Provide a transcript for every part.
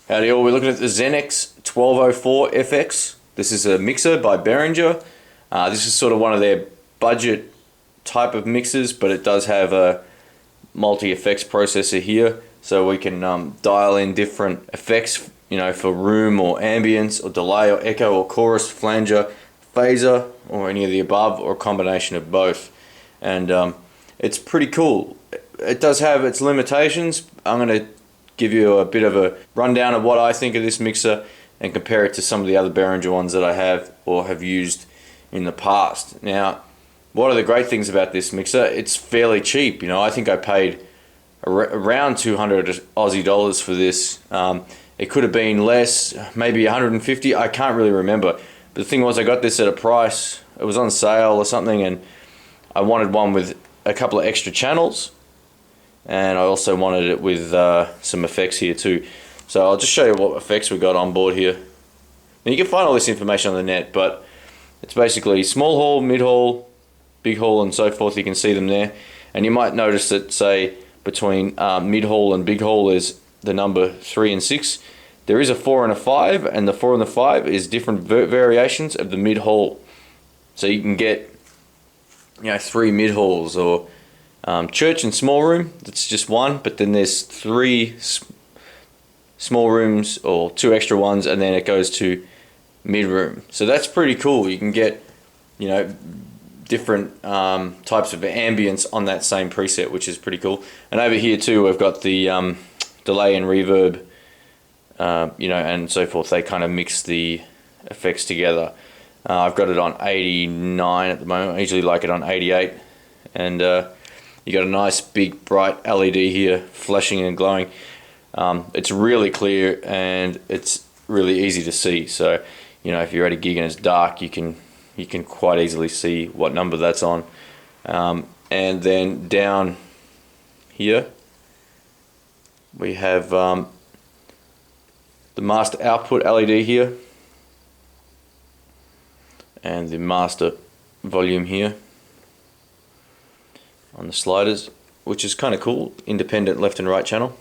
Howdy all, we're looking at the Xenynx 1204 FX. This is a mixer by Behringer. This is sort of one of their budget type of mixers, but it does have a multi-effects processor here, so we can dial in different effects, you know, for room or ambience or delay or echo or chorus, flanger, phaser, or any of the above, or a combination of both. And it's pretty cool. It does have its limitations. I'm going to give you a bit of a rundown of what I think of this mixer and compare it to some of the other Behringer ones that I have or have used in the past. Now, one of the great things about this mixer, it's fairly cheap. You know, I think I paid around 200 Aussie dollars for this. It could have been less, maybe 150, I can't really remember. But the thing was, I got this at a price, it was on sale or something, and I wanted one with a couple of extra channels, and I also wanted it with some effects here too. So I'll just show you what effects we got on board here. Now you can find all this information on the net, but it's basically small hall, mid hall, big hall, and so forth. You can see them there, and you might notice that, say, between mid hall and big hall is the number 3 and 6. There is a 4 and a 5, and the 4 and the 5 is different variations of the mid hall. So you can get, you know, 3 mid halls, or church and small room, that's just one, but then there's 3 small rooms or 2 extra ones, and then it goes to mid room. So that's pretty cool. You can get, you know, different types of ambience on that same preset, which is pretty cool. And over here too, we've got the delay and reverb, you know, and so forth. They kind of mix the effects together. I've got it on 89 at the moment. I usually like it on 88, and you got a nice big bright LED here flashing and glowing. It's really clear and it's really easy to see. So, you know, if you're at a gig and it's dark, you can quite easily see what number that's on. And then down here we have the master output LED here, and the master volume here on the sliders, which is kind of cool, independent left and right channel.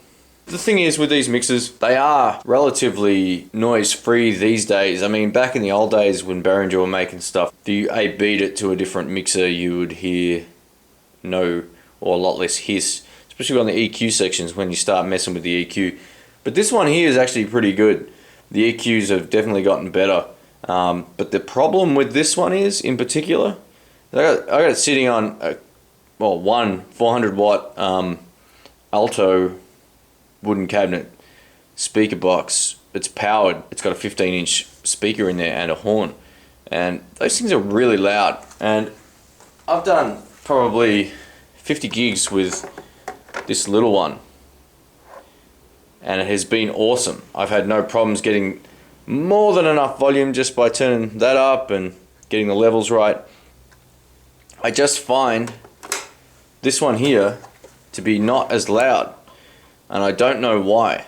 The thing is with these mixers, they are relatively noise free these days. I mean, back in the old days when Behringer were making stuff, if you A-beat it to a different mixer, you would hear no or a lot less hiss, especially on the EQ sections when you start messing with the EQ. But this one here is actually pretty good. The EQs have definitely gotten better. But the problem with this one is, in particular, I got it sitting on a, well, one 400 watt alto wooden cabinet speaker box. It's powered, it's got a 15-inch speaker in there and a horn, and those things are really loud. And I've done probably 50 gigs with this little one, and it has been awesome. I've had no problems getting more than enough volume just by turning that up and getting the levels right. I just find this one here to be not as loud, and I don't know why.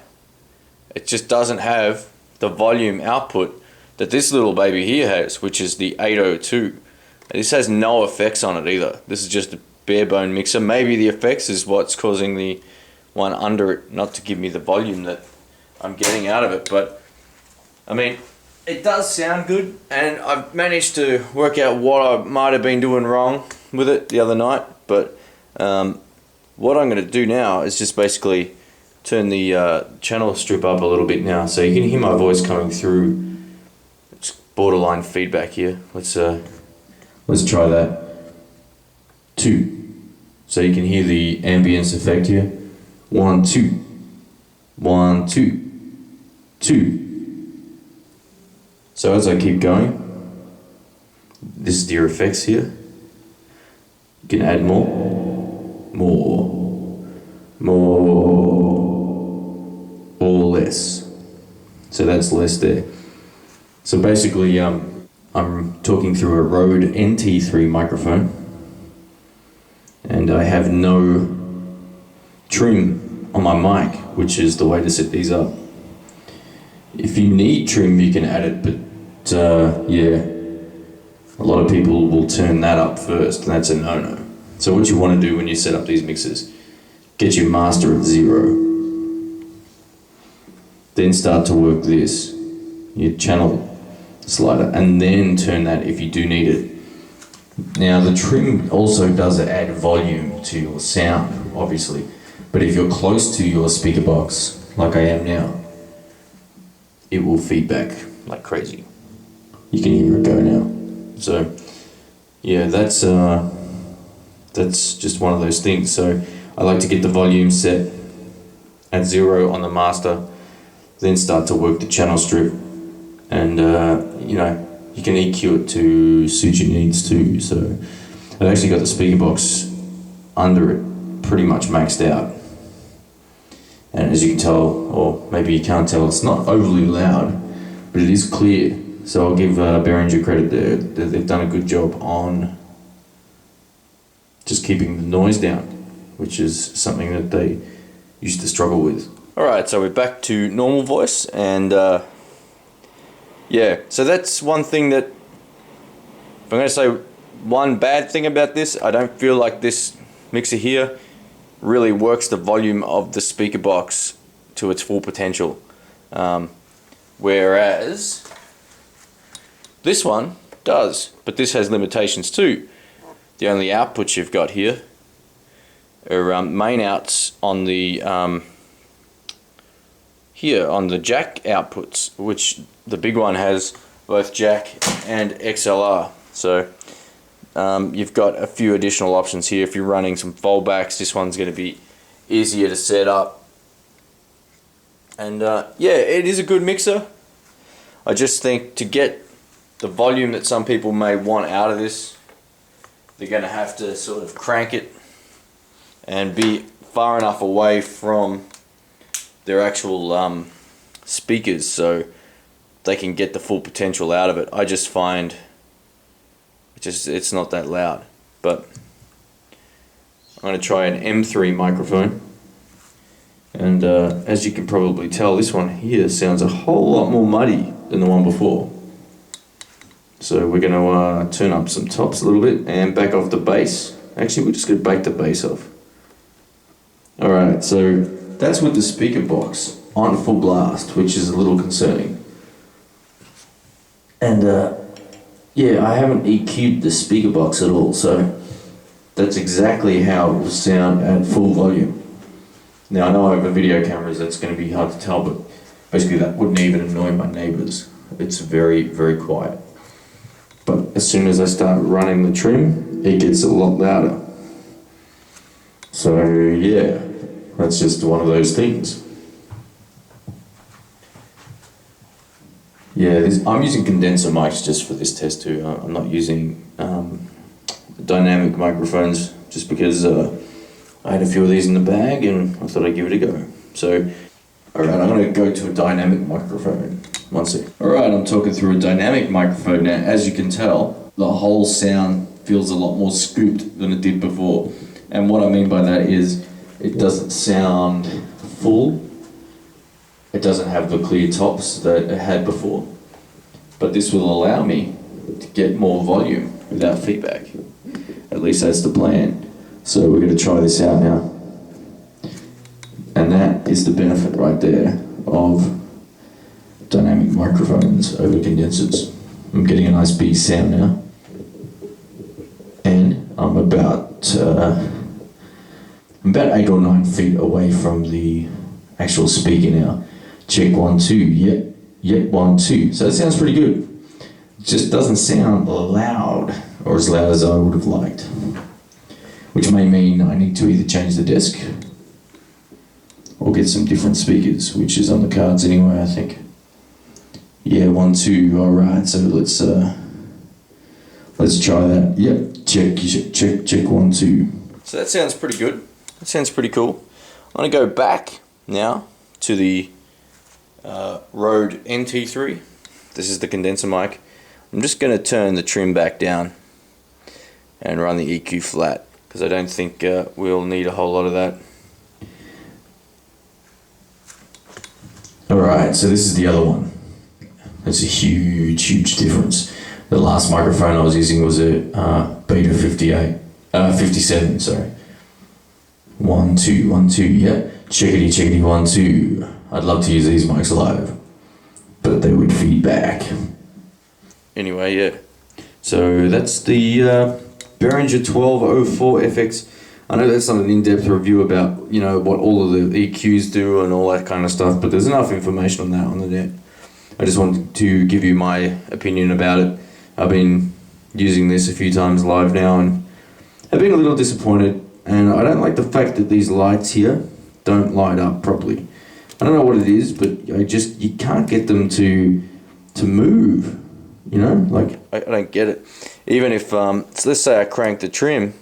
It just doesn't have the volume output that this little baby here has, which is the 802. This has no effects on it either. This is just a bare bone mixer. Maybe the effects is what's causing the one under it not to give me the volume that I'm getting out of it. But I mean, it does sound good, and I've managed to work out what I might have been doing wrong with it the other night. But what I'm going to do now is just basically turn the channel strip up a little bit now, so you can hear my voice coming through. It's borderline feedback here. Let's try that. 2, so you can hear the ambience effect here. 1 2 1 2 2. So as I keep going, this is your effects here. You can add more, or less. So that's less there. So basically, I'm talking through a Rode NT3 microphone, and I have no trim on my mic, which is the way to set these up. If you need trim, you can add it, but yeah, a lot of people will turn that up first, and that's a no-no. So what you want to do when you set up these mixers, get your master at 0. then start to work this, your channel slider, and then turn that if you do need it. Now the trim also does add volume to your sound, obviously, but if you're close to your speaker box, like I am now, it will feedback like crazy. You can hear it go now. So yeah, that's just one of those things. So I like to get the volume set at 0 on the master, then start to work the channel strip, and you know, you can EQ it to suit your needs too. So I've actually got the speaker box under it pretty much maxed out, and as you can tell, or maybe you can't tell, it's not overly loud, but it is clear. So I'll give Behringer credit there. They've done a good job on just keeping the noise down, which is something that they used to struggle with. Alright, so we're back to normal voice, and yeah, so that's one thing that, if I'm going to say one bad thing about this, I don't feel like this mixer here really works the volume of the speaker box to its full potential. Whereas this one does, but this has limitations too. The only outputs you've got here are main outs on the here on the jack outputs, which the big one has both jack and XLR. So you've got a few additional options here. If you're running some fallbacks, this one's going to be easier to set up. And yeah, it is a good mixer. I just think to get the volume that some people may want out of this, they're going to have to sort of crank it and be far enough away from their actual speakers so they can get the full potential out of it. I just find it's not that loud. But I'm going to try an M3 microphone, and as you can probably tell, this one here sounds a whole lot more muddy than the one before. So we're going to turn up some tops a little bit and back off the bass. Actually, we're just going to back the bass off. Alright, so that's with the speaker box on full blast, which is a little concerning. And yeah, I haven't EQ'd the speaker box at all, so that's exactly how it will sound at full volume. Now I know over video cameras that's going to be hard to tell, but basically that wouldn't even annoy my neighbours. It's very, very quiet. But as soon as I start running the trim, it gets a lot louder. So yeah, that's just one of those things. Yeah, I'm using condenser mics just for this test too. I'm not using dynamic microphones just because I had a few of these in the bag and I thought I'd give it a go. So, alright, I'm going to go to a dynamic microphone. One sec. Alright, I'm talking through a dynamic microphone now. As you can tell, the whole sound feels a lot more scooped than it did before. And what I mean by that is it doesn't sound full. It doesn't have the clear tops that it had before. But this will allow me to get more volume without feedback. At least that's the plan. So we're going to try this out now. And that is the benefit right there of dynamic microphones over condensers. I'm getting a nice big sound now. And I'm about 8 or 9 feet away from the actual speaker now. Check 1, 2, yep, 1, 2. So it sounds pretty good. It just doesn't sound loud, or as loud as I would have liked. Which may mean I need to either change the desk or get some different speakers, which is on the cards anyway, I think. Yeah, 1, 2, alright, so let's try that. Yep, check 1, 2. So that sounds pretty good. That sounds pretty cool. I'm going to go back now to the Rode NT3. This is the condenser mic. I'm just going to turn the trim back down and run the EQ flat because I don't think we'll need a whole lot of that. Alright, so this is the other one. It's a huge difference. The last microphone I was using was a Beta 57, sorry. 1, 2, 1, 2, yeah. Chickity chickity 1 2. I'd love to use these mics live, but they would feed back. Anyway, yeah. So that's the Behringer 1204 FX. I know that's not an in-depth review about, you know, what all of the EQs do and all that kind of stuff, but there's enough information on that on the net. I just wanted to give you my opinion about it. I've been using this a few times live now and I've been a little disappointed, and I don't like the fact that these lights here don't light up properly. I don't know what it is, but you can't get them to move, you know? Like, I don't get it. Even if, so let's say I crank the trim,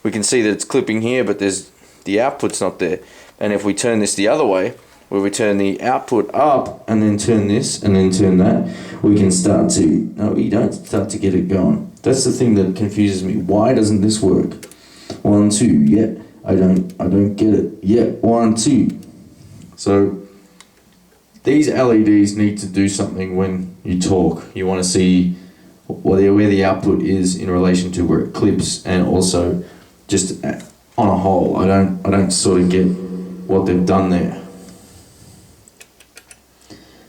we can see that it's clipping here, but the output's not there. And if we turn this the other way, where we turn the output up and then turn this and then turn that, we can start to, no, we don't start to get it going. That's the thing that confuses me. Why doesn't this work? 1 2, yeah, I don't get it. Yeah, 1 2. So these LEDs need to do something when you talk. You want to see where the output is in relation to where it clips, and also just on a whole. I don't sort of get what they've done there.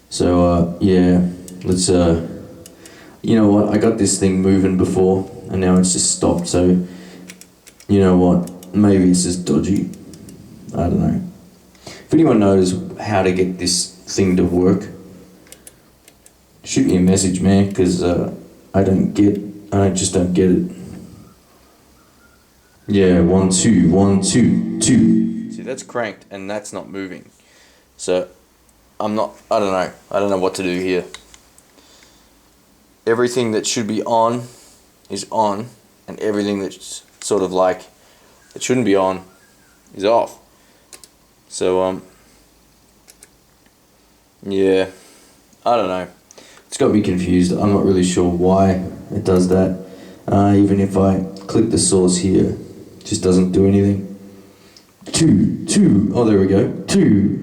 So yeah, let's you know what, I got this thing moving before and now it's just stopped, so you know what, maybe it's just dodgy. I don't know. If anyone knows how to get this thing to work, shoot me a message, man, because I just don't get it. Yeah, 1 2 1 2 2. See, that's cranked and that's not moving. So I don't know what to do here. Everything that should be on is on, and everything that's sort of like that shouldn't be on is off. So yeah, I don't know. It's got me confused. I'm not really sure why it does that. Even if I click the source here, it just doesn't do anything. 2 2. Oh, there we go. 2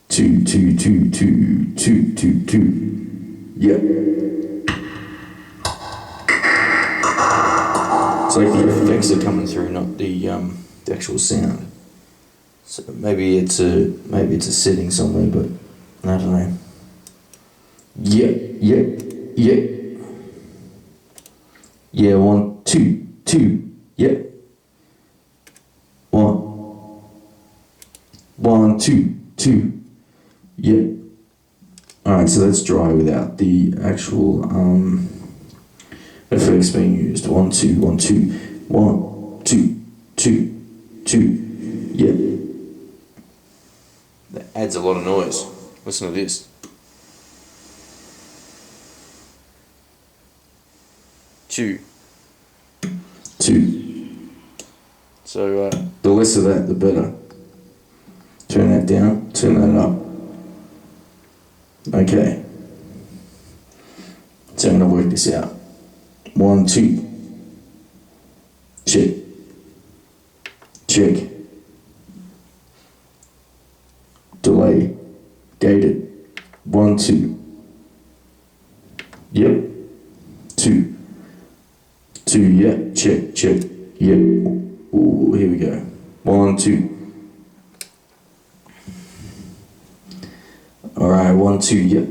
2 2 2 2 2 2 2. Yeah. It's like the effects are coming through, not the actual sound. So maybe it's a setting somewhere, but I don't know. Yeah, yeah, yeah. Yeah, 1 2 2. Yeah. 1 2 2. Yeah. Alright, so that's dry without the actual effects being used. 1 2 1 2 1 2 2 2. Yeah. That adds a lot of noise. Listen to this. 2 2. So the less of that, the better. Turn that down. Turn that up. Okay. So I'm going to work this out. 1 2. Check. Check. Delay. Gated. 1 2. Yep. 2 2. Yeah. Check. Check. Yep. Ooh, here we go. 1 2. Alright, 1 2. Yep.